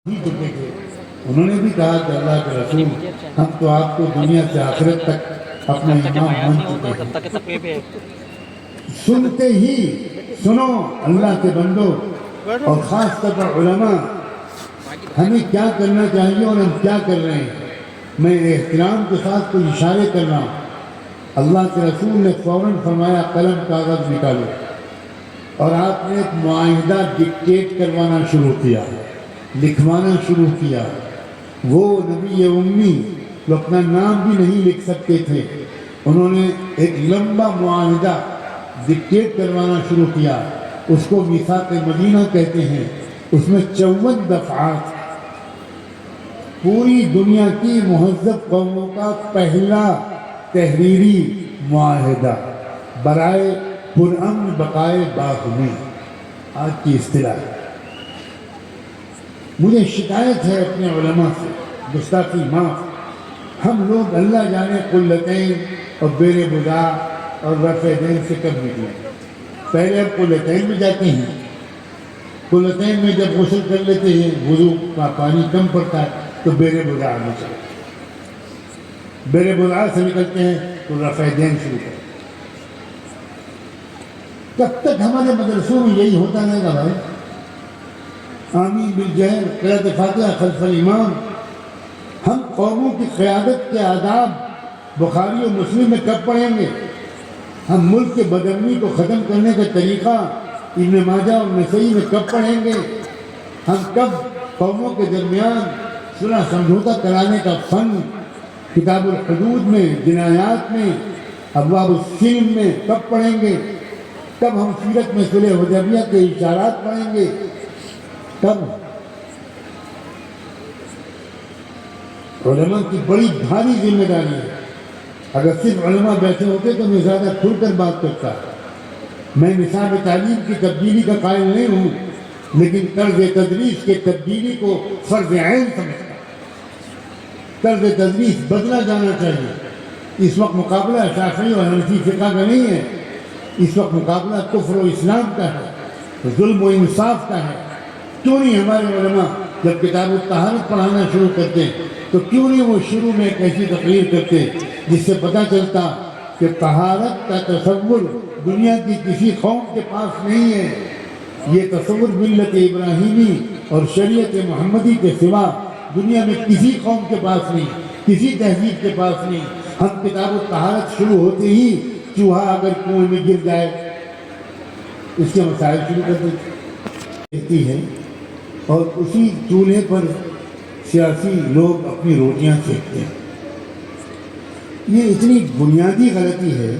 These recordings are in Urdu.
ہی چکے تھے، انہوں نے بھی کہا کہ اللہ کے رسول ہم تو آپ کو دنیا سے آخرت تک اپنا امام مان چکے ہیں۔ سنتے ہی سنو اللہ کے بندو اور خاص طور پر علماء، ہمیں کیا کرنا چاہیے اور ہم کیا کر رہے ہیں۔ میں احترام کے ساتھ کوئی اشارے کر رہا ہوں۔ اللہ کے رسول نے فوراً فرمایا قلم کاغذ نکالو، اور آپ نے ایک معاہدہ ڈکٹیٹ کروانا شروع کیا، لکھوانا شروع کیا۔ وہ نبی امی جو اپنا نام بھی نہیں لکھ سکتے تھے، انہوں نے ایک لمبا معاہدہ ڈکٹیٹ کروانا شروع کیا، اس کو میثاق مدینہ کہتے ہیں۔ اس میں 54 دفعات، پوری دنیا کی مہذب قوموں کا پہلا تحریری معاہدہ برائے پرامن بقائے باہمی، آج کی اصطلاح۔ مجھے شکایت ہے اپنے علماء سے، گستاخی معاف، ہم لوگ اللہ جانے قلتین اور بیر بدا اور رفع دین سے کب نکلے۔ پہلے اب قلتین میں جاتے ہیں، قلتین میں جب غسل کر لیتے ہیں، وضو کا پانی کم پڑتا ہے تو بیر بدا میں چلے، بیر بدا سے نکلتے ہیں تو رفع دین شروع کرتے ہیں۔ کب تک ہمارے مدرسوں میں یہی ہوتا رہے گا بھائی؟ آمین بالجہر، قرأت فاتحہ خلف الامام۔ ہم قوموں کی قیادت کے آداب بخاری و مسلم میں کب پڑھیں گے؟ ہم ملک کے بدامنی کو ختم کرنے کا طریقہ ابن ماجہ اور نسائی میں کب پڑھیں گے؟ ہم کب قوموں کے درمیان صلح سمجھوتہ کرانے کا فن کتاب الحدود میں، جنایات میں، ابواب السلم میں کب پڑھیں گے؟ کب ہم سیرت میں صلح حدیبیہ کے اشارات پڑھیں گے؟ کب؟ علماء کی بڑی بھاری ذمہ داری ہے۔ اگر صرف علماء بیٹھے ہوتے تو میں زیادہ کھل کر بات کرتا۔ میں نصاب تعلیم کی تبدیلی کا قائل نہیں ہوں، لیکن طرز تدریس کے تبدیلی کو فرض عین سمجھتا۔ طرز تدریس بدلا جانا چاہیے۔ اس وقت مقابلہ شافعی اور حنفی فقہ کا نہیں ہے، اس وقت مقابلہ کفر و اسلام کا ہے، ظلم و انصاف کا ہے۔ کیوں نہیں ہمارے علماء جب کتاب الطہارت پڑھانا شروع کرتے ہیں تو کیوں نہیں وہ شروع میں ایک ایسی تقریر کرتے جس سے پتہ چلتا کہ طہارت کا تصور دنیا کی کسی قوم کے پاس نہیں ہے، یہ تصور ملت ابراہیمی اور شریعت محمدی کے سوا دنیا میں کسی قوم کے پاس نہیں، کسی تہذیب کے پاس نہیں۔ ہم کتاب الطہارت شروع ہوتے ہی چوہا اگر کنویں میں گر جائے اس کے مسائل شروع کر دیتی ہے، اور اسی چولہے پر سیاسی لوگ اپنی روٹیاں سیکتے ہیں۔ یہ اتنی بنیادی غلطی ہے،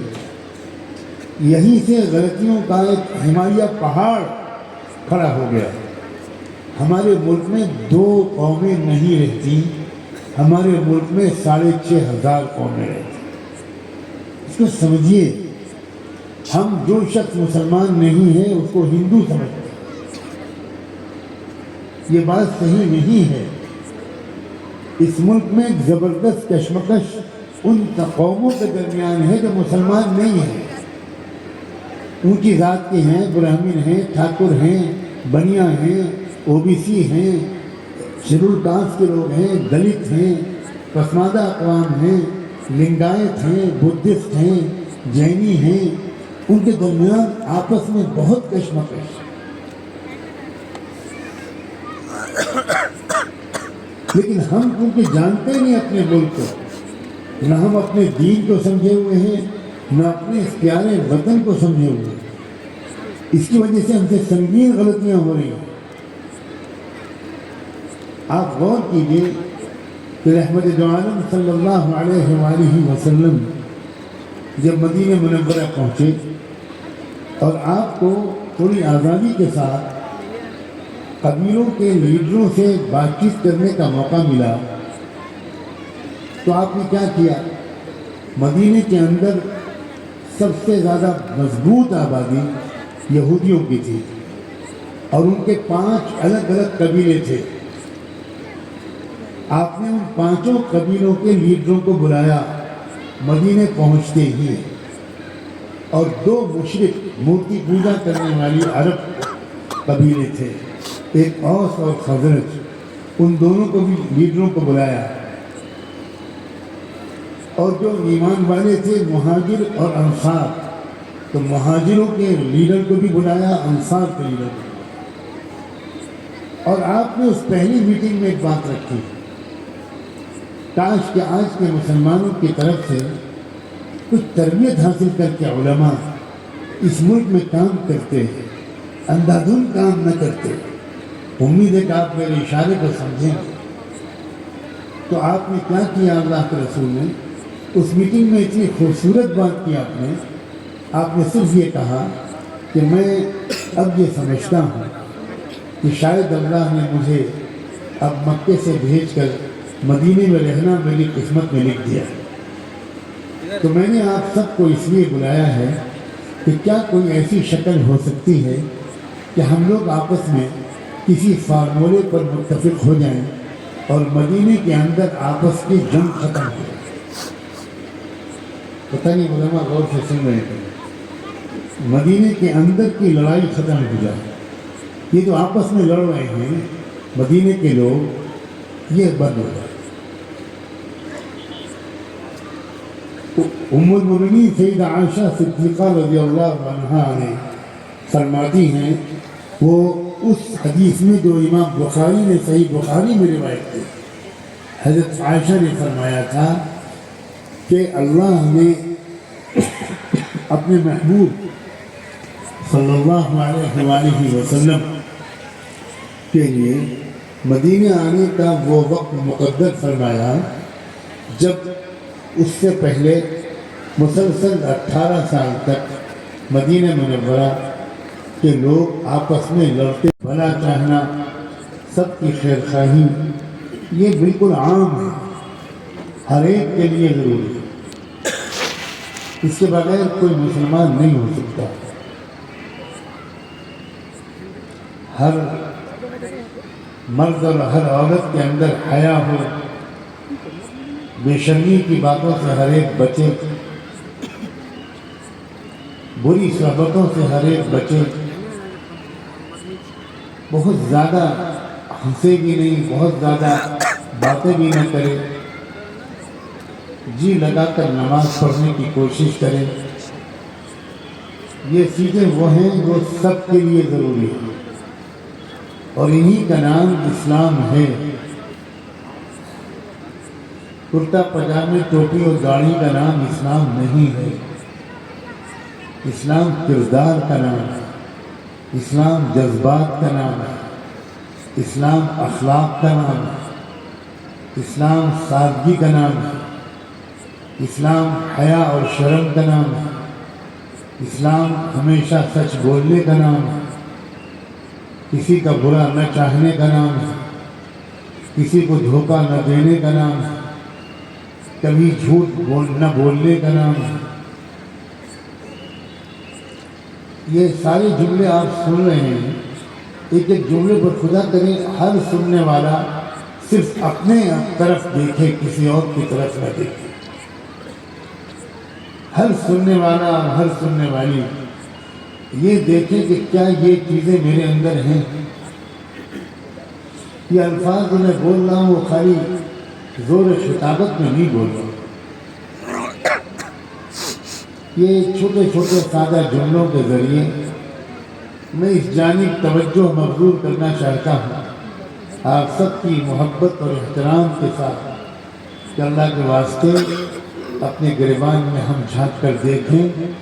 یہیں سے غلطیوں کا ایک ہمالیہ پہاڑ کھڑا ہو گیا۔ ہمارے ملک میں 2 قومیں نہیں رہتی، ہمارے ملک میں 6500 قومیں رہتی۔ اس کو سمجھیے، ہم جو شخص مسلمان نہیں ہے اس کو ہندو سمجھتے ہیں، یہ بات صحیح نہیں ہے۔ اس ملک میں زبردست کشمکش ان قوموں کے درمیان ہے جو مسلمان نہیں ہیں، ان کی ذات کے ہیں، برہمن ہیں، ٹھاکر ہیں، بنیا ہیں، او بی سی ہیں، شیڈول کاسٹ کے لوگ ہیں، دلت ہیں، پسماندہ اقوام ہیں، لنگایت ہیں، بدھسٹ ہیں، جینی ہیں، ان کے درمیان آپس میں بہت کشمکش۔ لیکن ہم کیونکہ جانتے نہیں اپنے ملک کو، نہ ہم اپنے دین کو سمجھے ہوئے ہیں، نہ اپنے اس پیارے وطن کو سمجھے ہوئے ہیں، اس کی وجہ سے ہم سے سنگین غلطیاں ہو رہی ہیں۔ آپ غور کیجئے کہ رحمت دو عالم صلی اللہ علیہ وآلہ وسلم جب مدینہ منورہ پہنچے اور آپ کو تھوڑی آزادی کے ساتھ قبیلوں کے لیڈروں سے بات چیت کرنے کا موقع ملا تو آپ نے کیا کیا؟ مدینے کے اندر سب سے زیادہ مضبوط آبادی یہودیوں کی تھی اور ان کے 5 الگ الگ قبیلے تھے۔ آپ نے ان 5 قبیلوں کے لیڈروں کو بلایا مدینے پہنچتے ہی، اور 2 مشرک مورتی پوجا کرنے والی عرب قبیلے تھے، ایک اوس اور خزرج۔ ان دونوں کو بھی لیڈروں کو بلایا، اور جو ایمان والے تھے مہاجر اور انصار، تو مہاجروں کے لیڈر کو بھی بلایا، انصار کے لیڈر کو بھی۔ اور آپ نے اس پہلی میٹنگ میں ایک بات رکھی، کاش کہ آج کے مسلمانوں کی طرف سے کچھ تربیت حاصل کر کے علماء اس ملک میں کام کرتے، اندھا دھن کام نہ کرتے۔ امید ہے کہ آپ میرے اشارے کو سمجھیں۔ تو آپ نے کیا کیا، اللہ کے رسول نے اس میٹنگ میں اتنی خوبصورت بات کی، آپ نے صرف یہ کہا کہ میں اب یہ سمجھتا ہوں کہ شاید اللہ نے مجھے اب مکے سے بھیج کر مدینے میں رہنا میری قسمت میں لکھ دیا ہے۔ تو میں نے آپ سب کو اس لیے بلایا ہے کہ کیا کوئی ایسی شکل ہو سکتی ہے کہ ہم لوگ آپس میں کسی فارمولے پر متفق ہو جائیں اور مدینے کے اندر آپس کی جنگ ختم ہو جائے۔ پتہ نہیں علماء غور سے سن رہے تھے، مدینے کے اندر کی لڑائی ختم ہو جائے۔ یہ جو آپس میں لڑ رہے ہیں مدینے کے لوگ، یہ بند ہو جائے۔ ام المؤمنین سیدہ عائشہ صدیقہ رضی اللہ عنہا نے فرماتی ہیں، وہ اس حدیث میں جو امام بخاری نے صحیح بخاری میں روایت کی، حضرت عائشہ نے فرمایا تھا کہ اللہ نے اپنے محبوب صلی اللہ علیہ وآلہ وسلم کے لیے مدینہ آنے کا وہ وقت مقدر فرمایا جب اس سے پہلے مسلسل 18 سال تک مدینہ منورہ کے لوگ آپس میں لڑتے، بھلا چاہنا، سب کی خیر خواہی، یہ بالکل عام ہے، ہر ایک کے لیے ضروری ہے، اس کے بغیر کوئی مسلمان نہیں ہو سکتا۔ ہر مرد اور ہر عورت کے اندر حیا ہو، بے شرمی کی باتوں سے ہر ایک بچے، بری صحبتوں سے ہر ایک بچے، بہت زیادہ ہنسے بھی نہیں، بہت زیادہ باتیں بھی نہ کرے، جی لگا کر نماز پڑھنے کی کوشش کرے۔ یہ چیزیں وہ ہیں جو سب کے لیے ضروری ہیں، اور انہی کا نام اسلام ہے۔ کرتا پجامے، ٹوپی اور داڑھی کا نام اسلام نہیں ہے۔ اسلام کردار کا نام ہے، اسلام جذبات کا نام ہے، اسلام اخلاق کا نام ہے، اسلام سادگی کا نام ہے، اسلام حیا اور شرم کا نام ہے، اسلام ہمیشہ سچ بولنے کا نام ہے، کسی کا برا نہ چاہنے کا نام ہے، کسی کو دھوکہ نہ دینے کا نام ہے، کبھی جھوٹ نہ بولنے کا نام ہے۔ یہ سارے جملے آپ سن رہے ہیں، ایک ایک جملے پر خدا کرے ہر سننے والا صرف اپنے طرف دیکھے، کسی اور کی طرف نہ دیکھے۔ ہر سننے والا اور ہر سننے والی یہ دیکھیں کہ کیا یہ چیزیں میرے اندر ہیں۔ یہ الفاظ جو میں بول رہا ہوں وہ خالی زور خطابت میں نہیں بول رہا ہوں، یہ چھوٹے چھوٹے سادہ جملوں کے ذریعے میں اس جانب توجہ مبذول کرنا چاہتا ہوں، آپ سب کی محبت اور احترام کے ساتھ کہ اللہ کے واسطے اپنے گریبان میں ہم جھانک کر دیکھیں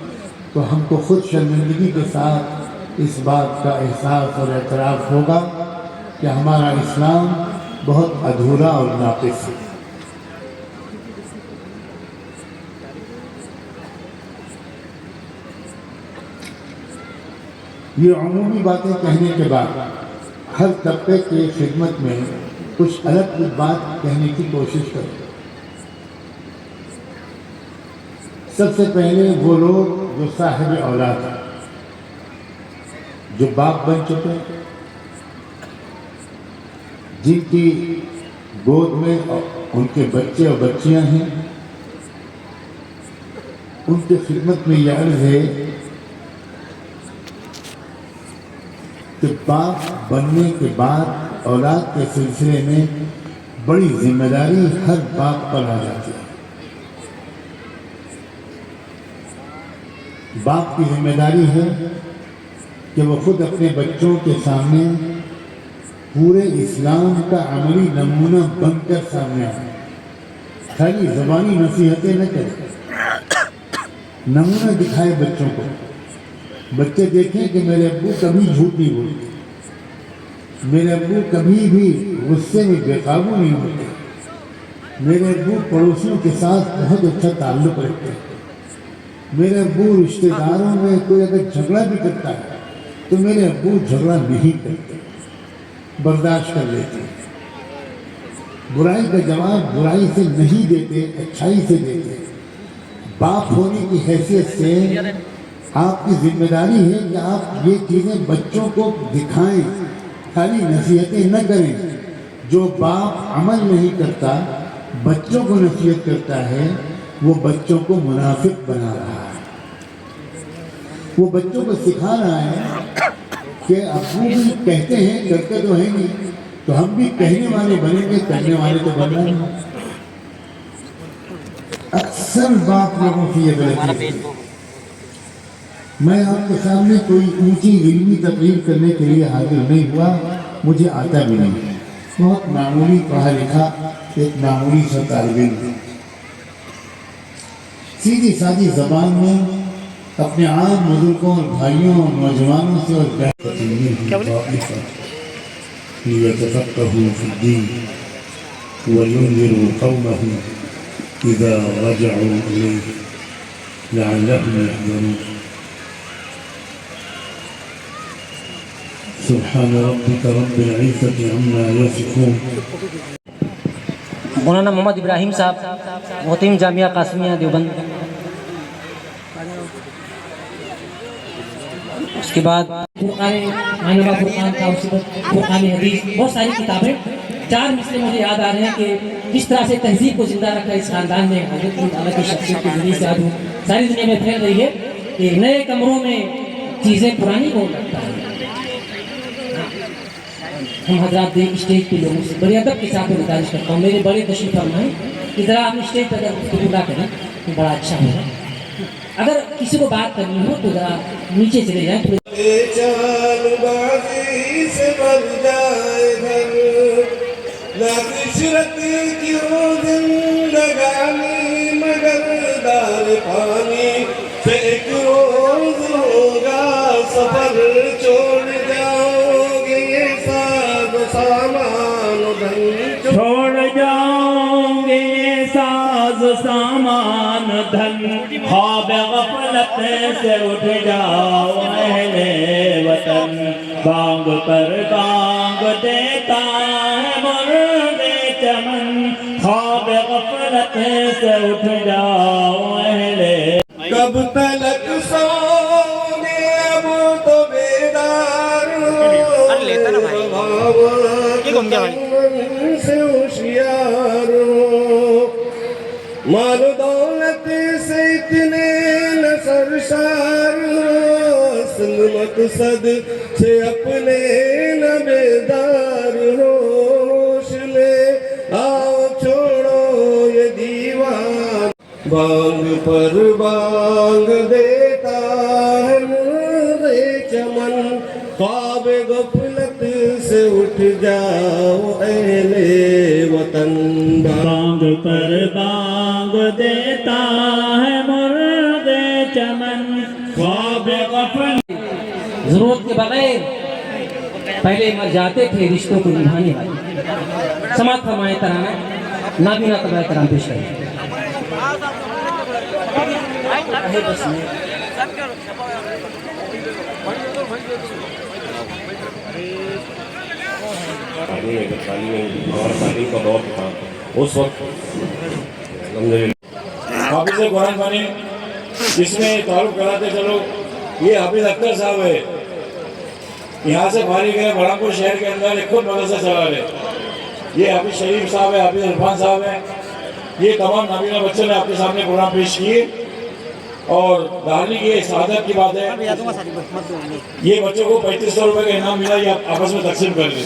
تو ہم کو خود شرمندگی کے ساتھ اس بات کا احساس اور اعتراف ہوگا کہ ہمارا اسلام بہت ادھورا اور ناقص ہے۔ یہ عمومی باتیں کہنے کے بعد ہر طبقے کی خدمت میں کچھ الگ بات کہنے کی کوشش کریں۔ سب سے پہلے وہ لوگ جو صاحب اولاد ہیں، جو باپ بن چکے، جن کی گود میں ان کے بچے اور بچیاں ہیں، ان کی خدمت میں یہ عرض ہے کہ باپ بننے کے بعد اولاد کے سلسلے میں بڑی ذمہ داری ہر باپ پر آ جاتی ہے۔ باپ کی ذمہ داری ہے کہ وہ خود اپنے بچوں کے سامنے پورے اسلام کا عملی نمونہ بن کر سامنے آئے، خالی زبانی نصیحتیں نہ کرے، نمونہ دکھائے بچوں کو۔ بچے دیکھیں کہ میرے ابو کبھی جھوٹ نہیں بولتے، میرے ابو کبھی بھی غصے میں بے قابو نہیں ہوتے، میرے ابو پڑوسیوں کے ساتھ بہت اچھا تعلق رکھتے ہیں، میرے ابو رشتہ داروں میں کوئی اگر جھگڑا بھی کرتا ہے تو میرے ابو جھگڑا نہیں کرتے، برداشت کر لیتے ہیں، برائی کا جواب برائی سے نہیں دیتے، اچھائی سے دیتے۔ باپ ہونے کی حیثیت سے آپ کی ذمہ داری ہے کہ آپ یہ چیزیں بچوں کو دکھائیں، خالی نصیحتیں نہ کریں۔ جو باپ عمل نہیں کرتا، بچوں کو نصیحت کرتا ہے، وہ بچوں کو منافق بنا رہا ہے، وہ بچوں کو سکھا رہا ہے کہ ابو بھی کہتے ہیں، کرتے تو ہیں نہیں، تو ہم بھی کہنے والے بنیں گے، کرنے والے تو بن رہے ہیں۔ اکثر باپ لوگوں کی یہ غلطی ہے۔ میں آپ کے سامنے کوئی اونچی علمی تقریر کرنے کے لیے حاضر نہیں ہوا، مجھے آتا بھی نہیں، بہت معمولی پڑھا لکھا ایک معمولی سا طالب علم، سیدھی سادی زبان میں اپنے عام بزرگوں اور بھائیوں اور نوجوانوں سے اور لِيَتَفَقَّهُوا فِي الدِّينِ وَيُنذِرُوا قَوْمَهُمْ إِذَا رَجَعُوا إِلَيْهِ لَعَلَّهُمْ يَحْذَرُونَ۔ سبحان ربك رب العزة عما يصفون۔ مولانا محمد ابراہیم صاحب، محترم جامعہ قاسمیہ دیوبند۔ اس کے بعد فرقان تھا، اس کے بعد فرقان حدیث، بہت ساری کتابیں۔ 4 مسئلے مجھے یاد آ رہے ہیں کہ کس طرح سے تہذیب کو زندہ رکھا اس خاندان نے، حضرت تعالیٰ کی شخصیت کے ذریعے سے آج ساری دنیا میں پھیل رہی ہے کہ نئے کمروں میں چیزیں پرانی ہو لگتا ہے۔ ہم حضرات دیکھ اسٹیج پہ لوگوں سے بڑے ادب کے ساتھ گزارش کرتا ہوں، میرے بڑے تشریف فرمائیں کہ ذرا آپ اسٹیج پہ اگر گفتگو نہ کریں تو بڑا اچھا ہوگا۔ اگر کسی کو بات کرنی ہو تو ذرا نیچے چلے جائیں تھوڑے۔ چال بازی سے بر جائے گھر، نہ عشرت کی ہو زندگانی، مگر دار پانی سے ایک روز ہوگا سفر، چھوڑ جاؤ گے یہ ساز سامان دھن، چھوڑ جاؤ گے یہ ساز سامان دھن، خواب غفلت سے اٹھ جاؤ اہل وطن، بانگ پر بانگ دیتا ہے مرغ چمن، خواب غفلت سے اٹھ جاؤ اہل۔ کب تلک سو گے اب تو بیدار ہو، سے ہوشیار ہو، مال و دولت سے اتنے نہ سرشار ہو، اصل مقصد سے اپنے نہ بیدار ہو، ہوش میں آؤ چھوڑو یہ دیوان، بانگ پر بانگ دیتا ہے مرغ چمن، خواب غفلت سے اٹھ جاؤ اہل وطن، بانگ پر بانگ دیتا ہے مرغ چمن، خواب غفلت۔ ضرورت کے بغیر پہلے مر جاتے تھے رشتوں کو نبھانے والے۔ سماعت فرمائیں ترانہ نابینا طبع کرام پیش کریں۔ تعلیم کا دور تھا اس وقت، حافظ قرآن خوانی جس میں تعارف کراتے چلو، یہ حافظ اختر صاحب ہے، یہاں سے فارغ ہے، برہمپور شہر کے اندر ایک خود مدرسہ چلا رہے۔ یہ حافظ شریف صاحب ہے، حافظ عرفان صاحب ہے، یہ تمام نابینا بچوں نے آپ کے سامنے پروگرام پیش کیے، اور دہلی کی سعادت کی بات ہے، یہ بچوں کو 3500 روپے کا انعام ملا، یہ آپس میں تقسیم کر لیں۔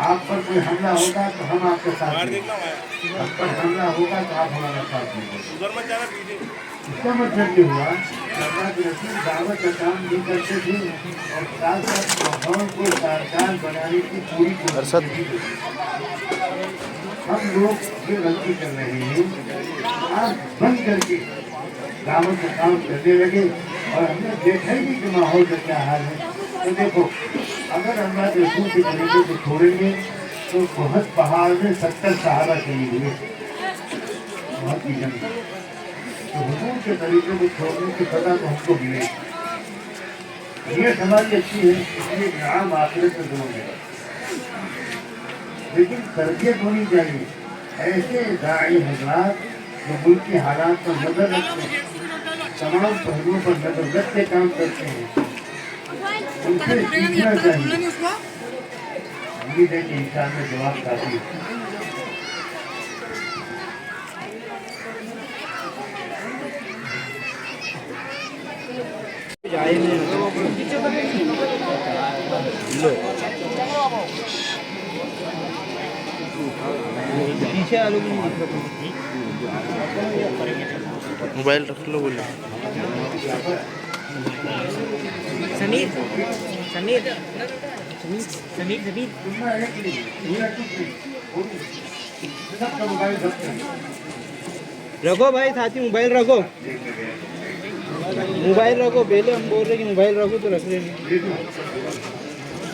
آپ پر کوئی حملہ ہوگا تو ہم آپ کے ساتھ دیں گے، آپ پر حملہ ہوگا تو آپ ہمارا ساتھ دیں گے۔ اس کا مطلب یہ ہوا کہ اللہ کے رسول دعوت کا کام نہیں کرتے تھے اور ساتھ ساتھ ماحول کو سازگار بنانے کی پوری کوشش کی تھی۔ ہم لوگ یہ غلطی کر رہے ہیں، آنکھ بند کر کے دعوت کا کام کرنے لگے اور ہم نے دیکھا ہی نہیں کہ ماحول کا کیا حال ہے۔ تو دیکھو اگر اللہ کے رسول کے طریقے سے چھوڑیں گے تو بہت پہاڑ میں 70 صحابہ شہید ہوئے، بہت کی جنگ۔ تو حضور کے طریقے کو چھوڑنے کی سزا تو ہم کو ملے، نیت ہماری اچھی ہے، اس لیے انعام آخرت میں ضرور ملے، لیکن تربیت ہونی چاہیے۔ ایسے داعی حضرات جو ملک کے حالات پر نظر رکھتے ہیں، تمام پہلوؤں پر نظر رکھ کے کام کرتے ہیں، ان سے سیکھنا چاہیے۔ امید ہے کہ انشاءاللہ جواب کافی ہے۔ موبائل رکھ لو بولے سمیر سمیر سمیر سمیر رکھو بھائی ساتھی، موبائل رکھو، موبائل رکھو، پہلے ہم بول رہے کہ موبائل رکھو تو رکھ لیں گے،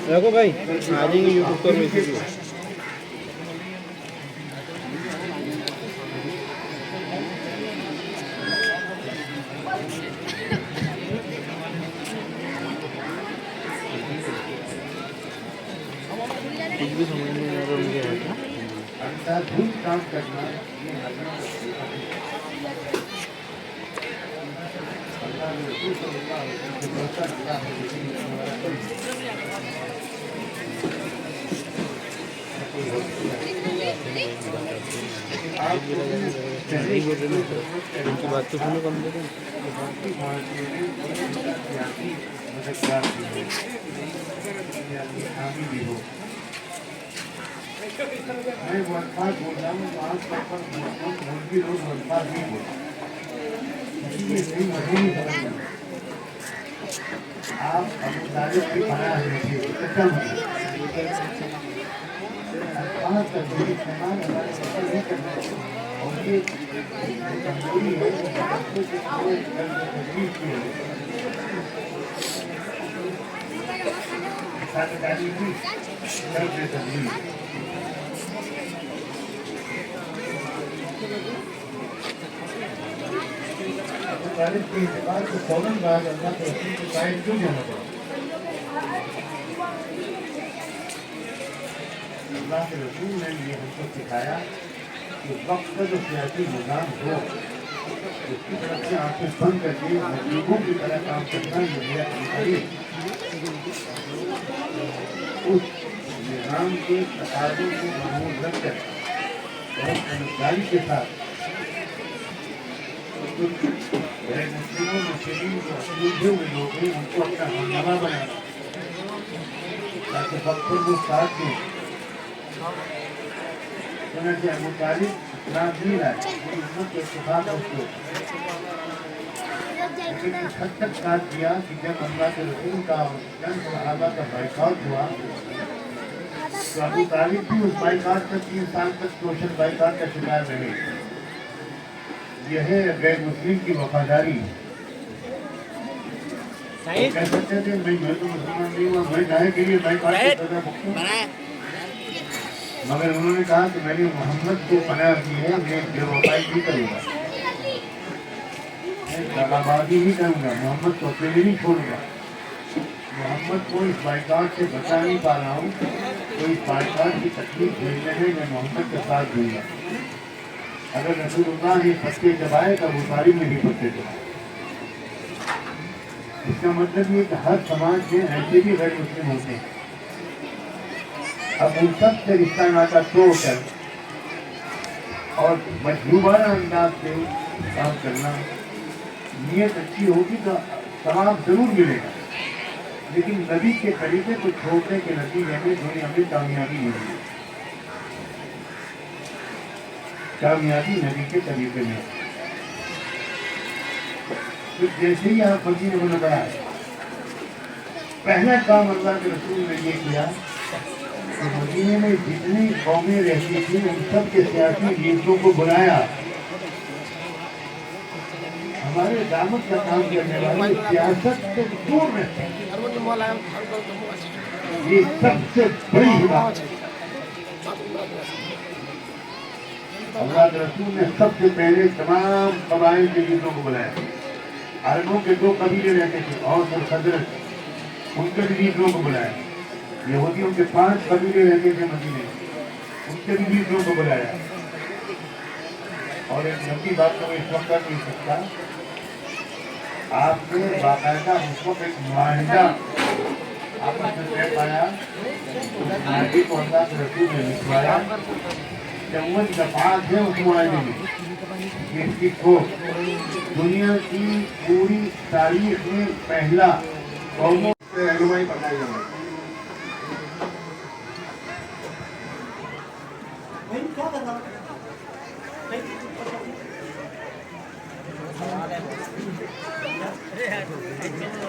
رکھو بھائی، آ جائیں گے یوٹیوب پر ویسے بھی۔ کچھ بھی سمجھ نہیں آ رہا ان کے اندھادھند کام کرنا ان کی بات تو سنو کم سے کم۔ میں وہ الفاظ بول رہا ہوں تو آج تک پر ملکی لوگ وہ الفاظ نہیں بولتے، اس لیے صحیح مضمون سمجھنا۔ آپ ابو طالب کی پناہ میں تھے، کیا مطلب الفاظ کا ذریعہ استعمال ہمارے سفر نہیں کرنا ہے، اور یہ کمزوری ہے کہ بچوں کے پورے تجویز کی ہے۔ ساتھ تعلیم کی طرف سے تجویز طالب کے اعتبار سے فوراً بعد اللہ کے رسول کے قائل کیوں ہونا پڑا؟ اللہ کے رسول نے یہ ہم کو سکھایا کہ وقت کا جو سیاسی نظام ہو اس کی طرف سے آنکھیں بند کر کے مطلوبوں کی طرح کام کرنا یہ میرا طریقہ ہے۔ اس نظام کے تقاضوں کو معمول رکھ کر بہت سمجھداری کے ساتھ غیر مسلموں مسلمین جو الجھے ہوئے لوگ ہیں ان کو اپنا ہمنامہ بنانا تاکہ وقت پر وہ ساتھ دیں۔ چنانچہ ابو طالب اسلام نہیں لائے، پوری امت کے اتفاق رکھتے لیکن اس حد تک ساتھ دیا کہ جب اللہ کے رسول کا اور چند صحابہ کا بائیکاٹ ہوا تو ابو طالب بھی اس بائیکاٹ کا 3 سال تک سوشل بائیکاٹ کا شکار رہے۔ یہ ہے غیر مسلم کی وفاداری۔ کہہ سکتے تھے میں تو مسلمان نہیں ہوا، میں کہے کے لیے بائیکاٹ کی سزا بھگتوں، مگر انہوں نے کہا کہ میں نے محمد کو پناہ دی ہے، میں بے وفائی نہیں کروں گا، میں دغابازی نہیں کروں گا، محمد کو اکیلے نہیں چھوڑوں گا، محمد کو اس بائیکاٹ سے بچا نہیں پا رہا ہوں تو اس بائیکاٹ کی تکلیف بھیجنے میں میں محمد کا ساتھ دوں گا۔ اگر رسول اللہ نے پتے دبائے تو ابو طالب نے بھی پتے دبائے۔ اس کا مطلب یہ کہ ہر سماج میں ایسے بھی غیر مسلم ہوتے ہیں، اب ان سب سے رشتہ ناتا توڑ کر اور مجذوبانہ انداز سے کام کرنا، نیت اچھی ہوگی تو ثواب ضرور ملے گا، لیکن نبی کے طریقے کو چھوڑنے کے نتیجے میں دنیا میں کامیابی ملی. کامیابی نبی کے طریقے میں. تو جیسے ہی آپ مدینے میں بڑھا پہلا کام اللہ کے رسول نے یہ کیا کہ مدینے میں جتنی قومیں رہتی تھیں ان سب کے سیاسی لیڈروں کو بلایا. ہمارے دعوت کا کام کرنے والے سیاست سے دور رہتے ہیں. یہ سب سے بڑی بات ہے. اللہ کے رسول نے سب سے پہلے تمام قبائل کے لیڈروں کو بلایا. عربوں کے 2 قبیلے رہتے تھے اوس اور خزرج, ان کے بھی لیڈروں کو بلایا. یہودیوں کے 5 قبیلے رہتے تھے مدینے میں, ان کے بھی لیڈروں کو بلایا. اور ایک لمبی بات تو اس وقت کر نہیں سکتا, آپ نے باقاعدہ اس وقت ایک معاہدہ آپس میں طے پایا. اس معاہدے کو اللہ کے رسول نے لکھوایا. 54 دفعات ہیں اس معاہدے میں. اس کی کو دنیا کی پوری تاریخ میں پہلا قوموں سے رہنمائی بتائی جائے.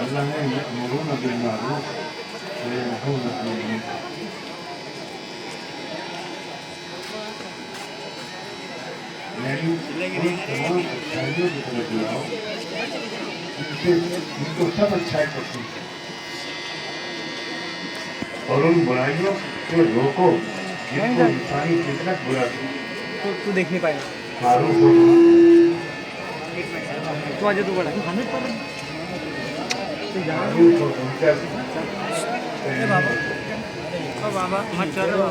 اللہ نے یأمرون بالمعروف وینہون عن المنکر. یعنی تمام اچھائیوں کی طرف بلاؤ, ان کو سب اچھائی پسند ہے, اور ان برائیوں سے روکو جن کو انسانی فطرت بلاتی ہے. تو دیکھ نہیں پائے معروف ہو تو آج تو بڑا معروف ہو منکر بابا مت چلو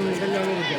نکل جاؤ گے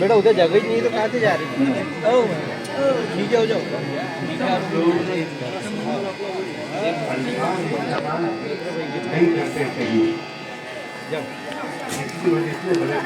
بیٹا ادھر جگہ ہی نہیں تو کہاں سے جا رہی نیچے ہو جاؤ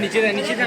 نیچے تھا